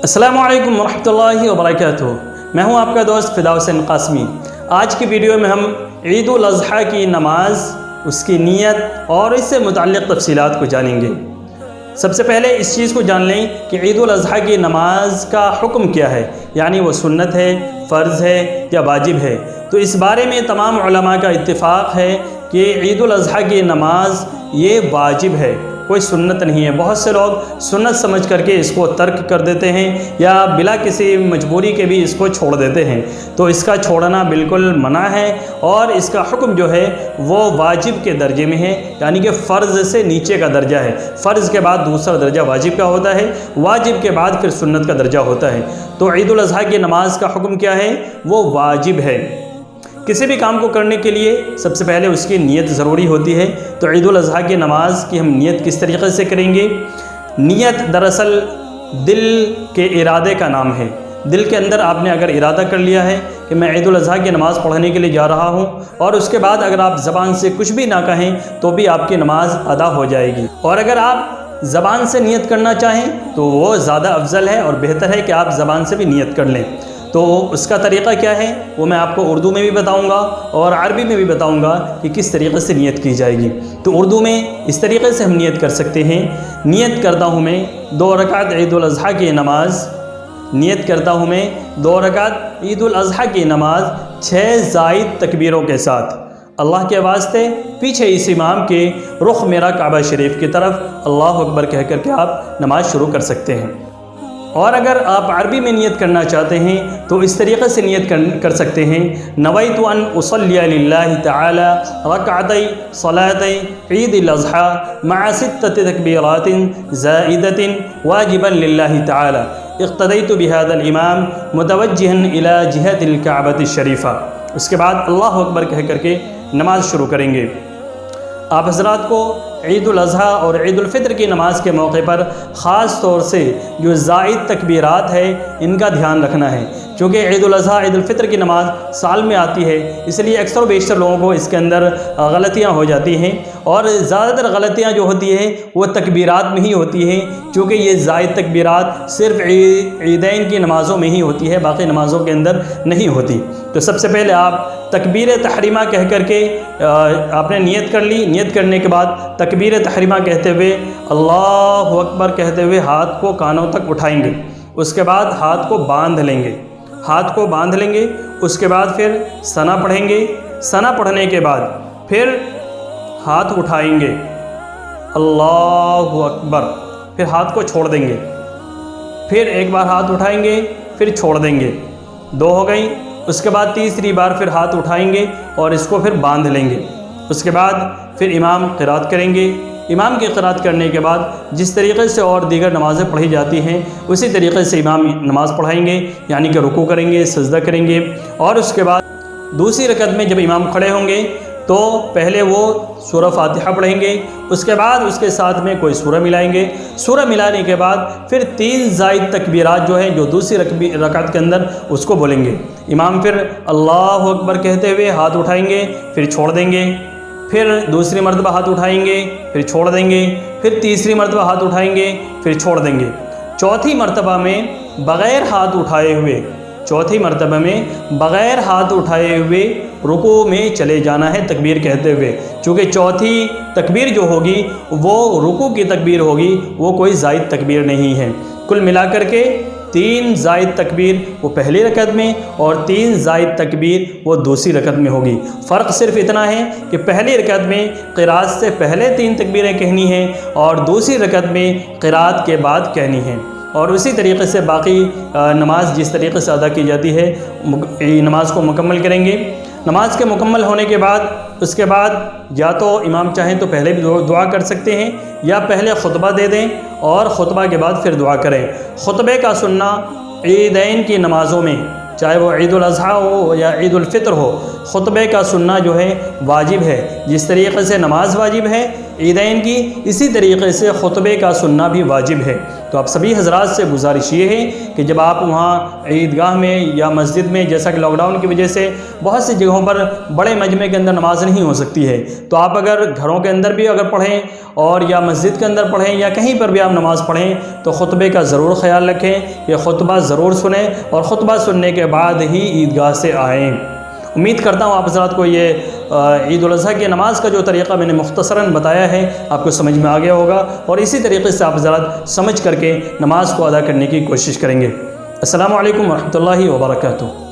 अस्सलामु अलैकुम वरहमतुल्लाहि वबरकातुहू। मैं हूं आपका दोस्त फ़िदा हुसैन क़ासमी। आज की वीडियो में हम ईद उल अज़हा की नमाज, उसकी नीयत और इससे मुताल्लिक़ तफ़सीलात को जानेंगे। सबसे पहले इस चीज़ को जान लें कि ईद उल अज़हा की नमाज का हुक्म क्या है, यानी वो सुन्नत है, फ़र्ज़ है या वाजिब है। तो इस बारे में तमाम उलमा का इत्तिफ़ाक़ है कि ईद उल अज़हा की नमाज ये वाजिब है, कोई सुन्नत नहीं है। बहुत से लोग सुन्नत समझ करके इसको तर्क कर देते हैं या बिला किसी मजबूरी के भी इसको छोड़ देते हैं। तो इसका छोड़ना बिल्कुल मना है और इसका हुक्म जो है वो वाजिब के दर्जे में है, यानी कि फ़र्ज़ से नीचे का दर्जा है। फ़र्ज़ के बाद दूसरा दर्जा वाजिब का होता है, वाजिब के बाद फिर सुन्नत का दर्जा होता है। तो ईद उल अज़हा की नमाज का हुक्म क्या है? वो वाजिब है। किसी भी काम को करने के लिए सबसे पहले उसकी नीयत ज़रूरी होती है। तो ईद उल अज़हा की नमाज की हम नीयत किस तरीक़े से करेंगे? नीयत दरअसल दिल के इरादे का नाम है। दिल के अंदर आपने अगर इरादा कर लिया है कि मैं ईद उल अज़हा की नमाज़ पढ़ने के लिए जा रहा हूँ, और उसके बाद अगर आप ज़बान से कुछ भी ना कहें तो भी आपकी नमाज अदा हो जाएगी। और अगर आप ज़बान से नीयत करना चाहें तो वो ज़्यादा अफजल है और बेहतर है कि आप ज़बान से भी नीयत कर लें। तो उसका तरीक़ा क्या है वो मैं आपको उर्दू में भी बताऊंगा और अरबी में भी बताऊंगा कि किस तरीक़े से नीयत की जाएगी। तो उर्दू में इस तरीक़े से हम नीयत कर सकते हैं, नीयत करता हूँ मैं 2 रकात ईद उल अज़हा की नमाज, नीयत करता हूँ मैं 2 रकात ईद उल अज़हा की नमाज 6 ज़ायद तकबीरों के साथ। अल्लाह के वास्ते पीछे इस इमाम के रुख मेरा काबा शरीफ की तरफ अल्लाह अकबर कह कर के आप नमाज शुरू कर सकते हैं। और अगर आप अरबी में नियत करना चाहते हैं तो इस तरीक़े से नियत कर सकते हैं, नवैतु अन उसल्लिया लिल्लाहि तआला रकअतै सलातै ईद अल अज़हा मअ 6 तकबीरातिन ज़ाइदतिन वाजिबन लिल्लाहि तआला इक़्तदैतु बिहादल इमाम मुतवज्जिहन इला जिहतिल काबति शरीफ़ा। उसके बाद अल्लाह अकबर कह करके नमाज शुरू करेंगे। आप हज़रात को ईद उल अज़हा और ईद उल फ़ितर की नमाज के मौके पर ख़ास तौर से जो ज़ायद तकबीरात है इनका ध्यान रखना है, क्योंकि ईद उल अज़हा ईद उल फ़ितर की नमाज साल में आती है, इसलिए अक्सर बेशतर लोगों को इसके अंदर गलतियां हो जाती हैं। और ज़्यादातर गलतियां जो होती हैं वो तकबीरात में ही होती हैं, क्योंकि ये ज़ायद तकबीरात सिर्फ़ ईदैन की नमाज़ों में ही होती है, बाकी नमाज़ों के अंदर नहीं होती। तो सबसे पहले आप तकबीर तहरीमा कह करके आपने नियत कर ली। नियत करने के बाद तकबीर तहरीमा कहते हुए अल्लाहु अकबर कहते हुए हाथ को कानों तक उठाएंगे। उसके बाद हाथ को बांध लेंगे, हाथ को बांध लेंगे। उसके बाद फिर सना पढ़ेंगे। सना पढ़ने के बाद फिर हाथ उठाएंगे अल्लाहु अकबर, फिर हाथ को छोड़ देंगे। फिर एक बार हाथ उठाएंगे फिर छोड़ देंगे, 2 हो गई। उसके बाद तीसरी बार फिर हाथ उठाएंगे और इसको फिर बांध लेंगे। उसके बाद फिर इमाम क़िरात करेंगे। इमाम की क़िरात करने के बाद जिस तरीक़े से और दीगर नमाज़ें पढ़ी जाती हैं उसी तरीक़े से इमाम नमाज़ पढ़ाएंगे, यानी कि रुकू करेंगे, सजदा करेंगे। और उसके बाद दूसरी रकत में जब इमाम खड़े होंगे तो पहले वो सूरा फ़ातिहा पढ़ेंगे, उसके बाद उसके साथ में कोई सूरा मिलाएंगे। सूरा मिलाने के बाद फिर 3 ज़ायद तकबीरात जो हैं जो दूसरी रकात के अंदर उसको बोलेंगे। इमाम फिर अल्लाहु अकबर कहते हुए हाथ उठाएंगे फिर छोड़ देंगे, फिर दूसरी मरतबा हाथ उठाएंगे फिर छोड़ देंगे, फिर तीसरी मरतबा हाथ उठाएंगे फिर छोड़ देंगे। चौथी मरतबा में बग़ैर हाथ उठाए हुए, चौथी मरतबा में बग़ैर हाथ उठाए हुए रुकू में चले जाना है तकबीर कहते हुए, चूँकि चौथी तकबीर जो होगी वो रुकू की तकबीर होगी, वो कोई ज़ायद तकबीर नहीं है। कुल मिलाकर के 3 ज़ायद तकबीर वो पहली रकत में और 3 ज़ायद तकबीर वो दूसरी रकत में होगी। फ़र्क सिर्फ इतना है कि पहली रकत में क़िरात से पहले 3 तकबीरें कहनी हैं और दूसरी रकत में क़िरात के बाद कहनी हैं। और उसी तरीक़े से बाकी नमाज जिस तरीक़े से अदा की जाती है नमाज को मुकम्मल करेंगे। नमाज के मुकम्मल होने के बाद उसके बाद या तो इमाम चाहें तो पहले भी दुआ कर सकते हैं या पहले खुतबा दे दें और ख़ुतबा के बाद फिर दुआ करें। ख़ुतबे का सुनना ईदैन की नमाज़ों में, चाहे वो ईद उल अज़हा हो या ईद उल फ़ितर हो, ख़ुतबे का सुनना जो है वाजिब है। जिस तरीक़े से नमाज वाजिब है ईदैन की, इसी तरीक़े से ख़ुतबे का सुनना भी वाजिब है। تو آپ سبھی حضرات سے گزارش یہ ہے کہ جب آپ وہاں عیدگاہ میں یا مسجد میں، جیسا کہ لاک ڈاؤن کی وجہ سے بہت سی جگہوں پر بڑے مجمع کے اندر نماز نہیں ہو سکتی ہے، تو آپ اگر گھروں کے اندر بھی اگر پڑھیں اور یا مسجد کے اندر پڑھیں یا کہیں پر بھی آپ نماز پڑھیں تو خطبے کا ضرور خیال رکھیں، یہ خطبہ ضرور سنیں اور خطبہ سننے کے بعد ہی عیدگاہ سے آئیں۔ امید کرتا ہوں آپ حضرات کو یہ عید الاضحیٰ کی نماز کا جو طریقہ میں نے مختصراً بتایا ہے آپ کو سمجھ میں آ گیا ہوگا، اور اسی طریقے سے آپ حضرات سمجھ کر کے نماز کو ادا کرنے کی کوشش کریں گے۔ السلام علیکم ورحمۃ اللہ وبرکاتہ۔